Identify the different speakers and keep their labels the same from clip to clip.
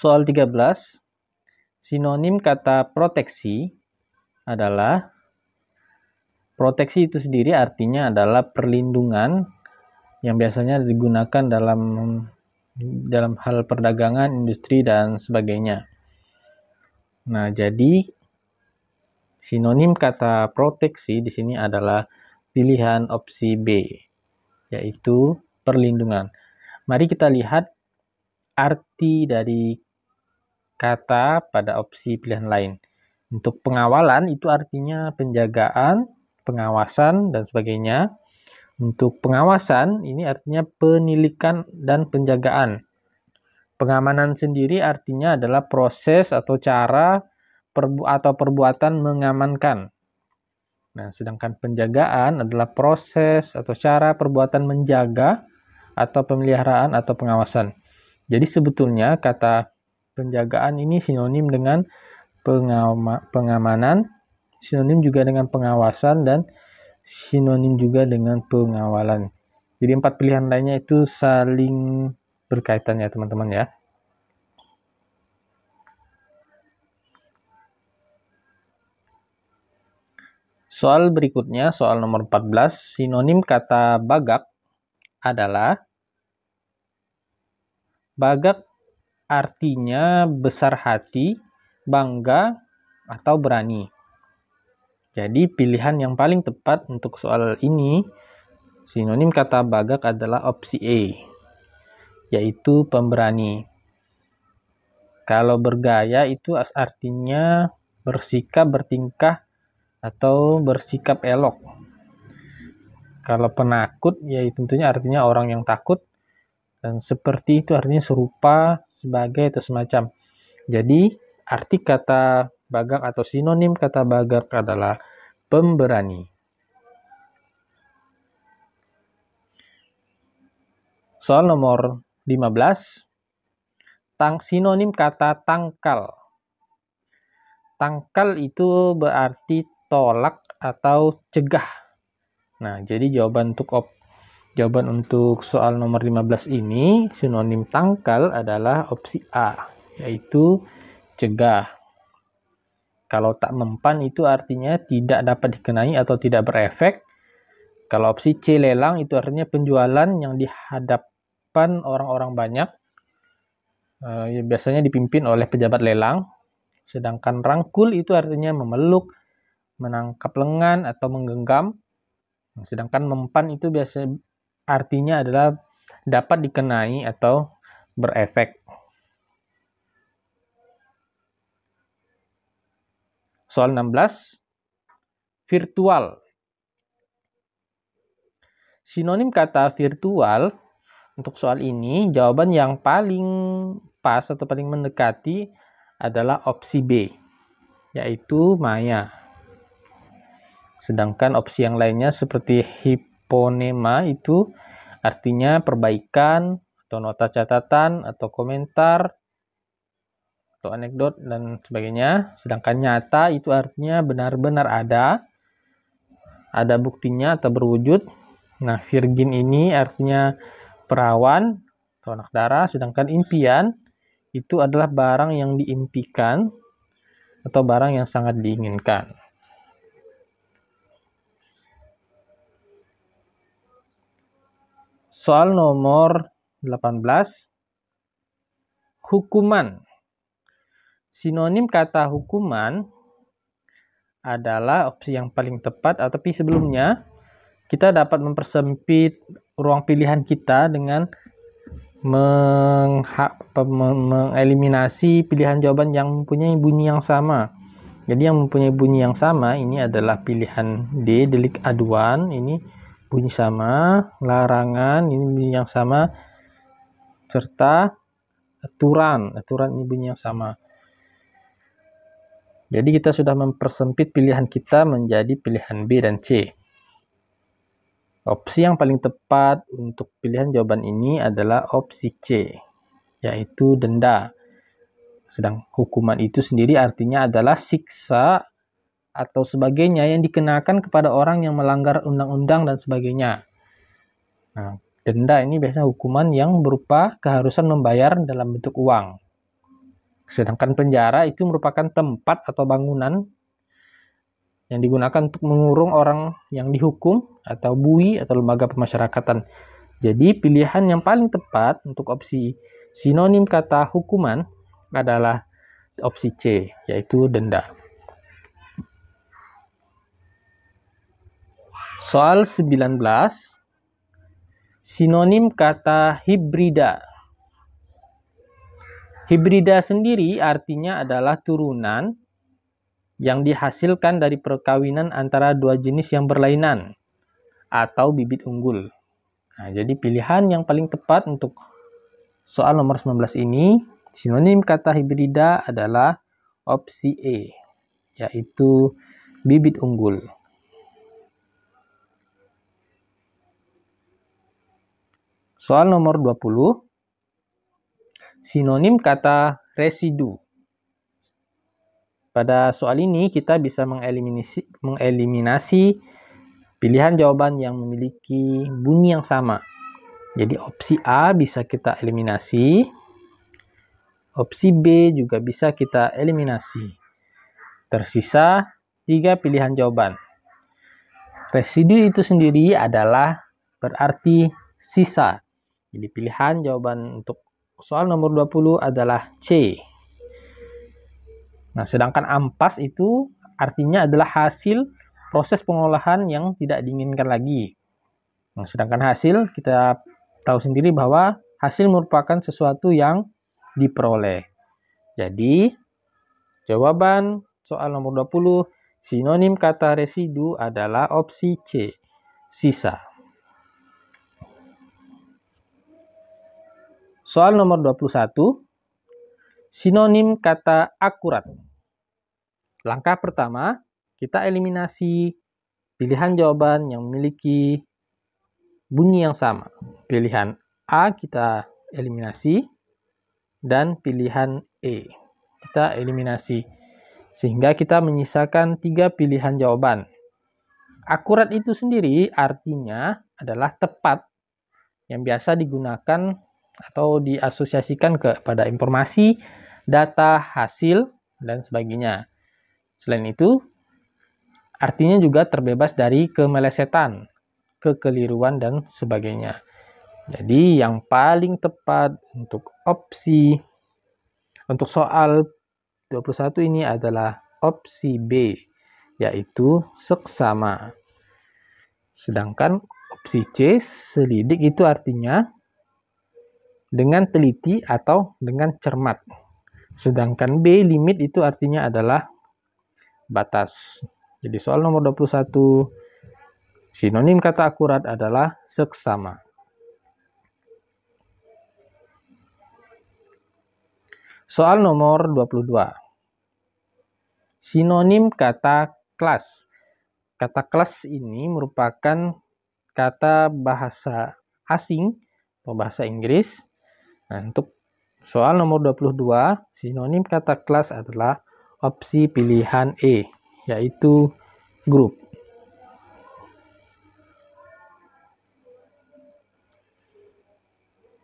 Speaker 1: Soal 13, sinonim kata proteksi adalah, proteksi itu sendiri artinya adalah perlindungan yang biasanya digunakan dalam hal perdagangan, industri, dan sebagainya. Nah, jadi sinonim kata proteksi di sini adalah pilihan opsi B, yaitu perlindungan. Mari kita lihat arti dari kata pada opsi pilihan lain. Untuk pengawalan itu artinya penjagaan, pengawasan, dan sebagainya. Untuk pengawasan ini artinya penilikan dan penjagaan. Pengamanan sendiri artinya adalah proses atau cara atau perbuatan mengamankan. Nah, sedangkan penjagaan adalah proses atau cara perbuatan menjaga atau pemeliharaan atau pengawasan. Jadi sebetulnya kata penjagaan ini sinonim dengan pengamanan, sinonim juga dengan pengawasan, dan sinonim juga dengan pengawalan. Jadi 4 pilihan lainnya itu saling berkaitan ya teman-teman ya. Soal berikutnya, soal nomor 14, sinonim kata bagak adalah, bagak artinya besar hati, bangga, atau berani. Jadi pilihan yang paling tepat untuk soal ini, sinonim kata bagak adalah opsi A, yaitu pemberani. Kalau bergaya itu artinya bersikap, bertingkah, atau bersikap elok. Kalau penakut, ya tentunya artinya orang yang takut, dan seperti itu artinya serupa, sebagai, atau semacam. Jadi arti kata bagak atau sinonim kata bagak adalah pemberani. Soal nomor 15, sinonim kata tangkal. Tangkal itu berarti tolak atau cegah. Nah, jadi jawaban untuk soal nomor 15 ini, sinonim tangkal adalah opsi A, yaitu cegah. Kalau tak mempan itu artinya tidak dapat dikenai atau tidak berefek. Kalau opsi C, lelang, itu artinya penjualan yang di hadapan orang-orang banyak. Biasanya dipimpin oleh pejabat lelang. Sedangkan rangkul itu artinya memeluk, menangkap lengan, atau menggenggam. Sedangkan mempan itu biasanya artinya adalah dapat dikenai atau berefek. Soal 16, virtual. Sinonim kata virtual untuk soal ini, jawaban yang paling pas atau paling mendekati adalah opsi B, yaitu maya. Sedangkan opsi yang lainnya seperti hiponema itu artinya perbaikan, atau nota catatan, atau komentar, atau anekdot, dan sebagainya. Sedangkan nyata itu artinya benar-benar ada buktinya atau berwujud. Nah, virgin ini artinya perawan atau anak darah. Sedangkan impian itu adalah barang yang diimpikan atau barang yang sangat diinginkan. Soal nomor 18, hukuman. Sinonim kata hukuman adalah opsi yang paling tepat, tapi sebelumnya kita dapat mempersempit ruang pilihan kita dengan mengeliminasi pilihan jawaban yang mempunyai bunyi yang sama. Jadi yang mempunyai bunyi yang sama ini adalah pilihan D, delik aduan, ini bunyi sama, larangan ini bunyi yang sama, serta aturan ini bunyi yang sama. Jadi kita sudah mempersempit pilihan kita menjadi pilihan B dan C. Opsi yang paling tepat untuk pilihan jawaban ini adalah opsi C, yaitu denda. Sedang hukuman itu sendiri artinya adalah siksa atau sebagainya yang dikenakan kepada orang yang melanggar undang-undang dan sebagainya. Nah, denda ini biasanya hukuman yang berupa keharusan membayar dalam bentuk uang. Sedangkan penjara itu merupakan tempat atau bangunan yang digunakan untuk mengurung orang yang dihukum atau bui atau lembaga pemasyarakatan. Jadi pilihan yang paling tepat untuk opsi sinonim kata hukuman adalah opsi C, yaitu denda. Soal 19. Sinonim kata hibrida. Hibrida sendiri artinya adalah turunan yang dihasilkan dari perkawinan antara dua jenis yang berlainan atau bibit unggul. Nah, jadi pilihan yang paling tepat untuk soal nomor 19 ini, sinonim kata hibrida adalah opsi E, yaitu bibit unggul. Soal nomor 20, sinonim kata residu. Pada soal ini kita bisa mengeliminasi pilihan jawaban yang memiliki bunyi yang sama. Jadi opsi A bisa kita eliminasi, opsi B juga bisa kita eliminasi. Tersisa 3 pilihan jawaban. Residu itu sendiri adalah berarti sisa. Jadi pilihan jawaban untuk soal nomor 20 adalah C. Nah, sedangkan ampas itu artinya adalah hasil proses pengolahan yang tidak diinginkan lagi. Nah, sedangkan hasil kita tahu sendiri bahwa hasil merupakan sesuatu yang diperoleh. Jadi, jawaban soal nomor 20, sinonim kata residu adalah opsi C, sisa. Soal nomor 21, sinonim kata akurat. Langkah pertama, kita eliminasi pilihan jawaban yang memiliki bunyi yang sama. Pilihan A kita eliminasi, dan pilihan E kita eliminasi. Sehingga kita menyisakan 3 pilihan jawaban. Akurat itu sendiri artinya adalah tepat, yang biasa digunakan atau diasosiasikan kepada informasi, data, hasil, dan sebagainya. Selain itu, artinya juga terbebas dari kemelesetan, kekeliruan, dan sebagainya. Jadi yang paling tepat untuk soal 21 ini adalah opsi B, yaitu seksama. Sedangkan opsi C, selidik, itu artinya dengan teliti atau dengan cermat. Sedangkan B, limit, itu artinya adalah batas. Jadi soal nomor 21, sinonim kata akurat adalah seksama. Soal nomor 22. Sinonim kata kelas. Kata kelas ini merupakan kata bahasa asing atau bahasa Inggris. Nah, untuk soal nomor 22, sinonim kata kelas adalah opsi pilihan E, yaitu grup.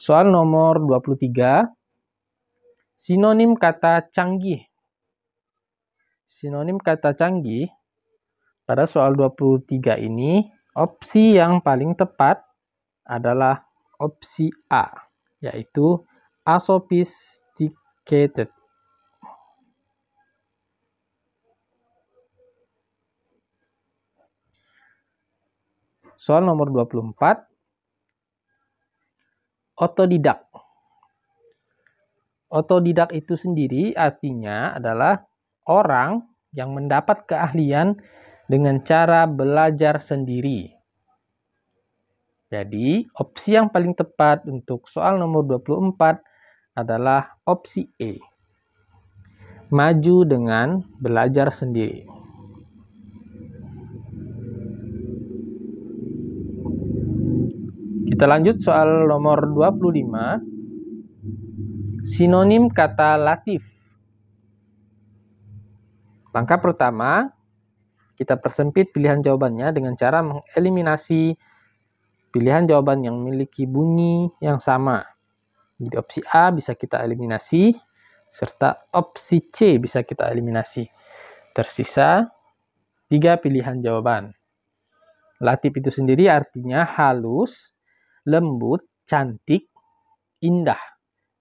Speaker 1: Soal nomor 23, sinonim kata canggih. Sinonim kata canggih pada soal 23 ini, opsi yang paling tepat adalah opsi A, yaitu asophisticated. Soal nomor 24, otodidak. Otodidak itu sendiri artinya adalah orang yang mendapat keahlian dengan cara belajar sendiri. Jadi, opsi yang paling tepat untuk soal nomor 24 adalah opsi E, maju dengan belajar sendiri. Kita lanjut soal nomor 25. Sinonim kata latif. Langkah pertama, kita persempit pilihan jawabannya dengan cara mengeliminasi pilihan jawaban yang memiliki bunyi yang sama. Jadi opsi A bisa kita eliminasi, serta opsi C bisa kita eliminasi. Tersisa 3 pilihan jawaban. Latif itu sendiri artinya halus, lembut, cantik, indah.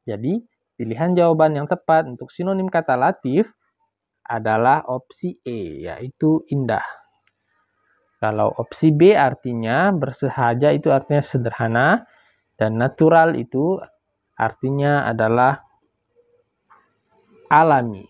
Speaker 1: Jadi, pilihan jawaban yang tepat untuk sinonim kata latif adalah opsi E, yaitu indah. Kalau opsi B artinya bersahaja, itu artinya sederhana, dan natural itu artinya adalah alami.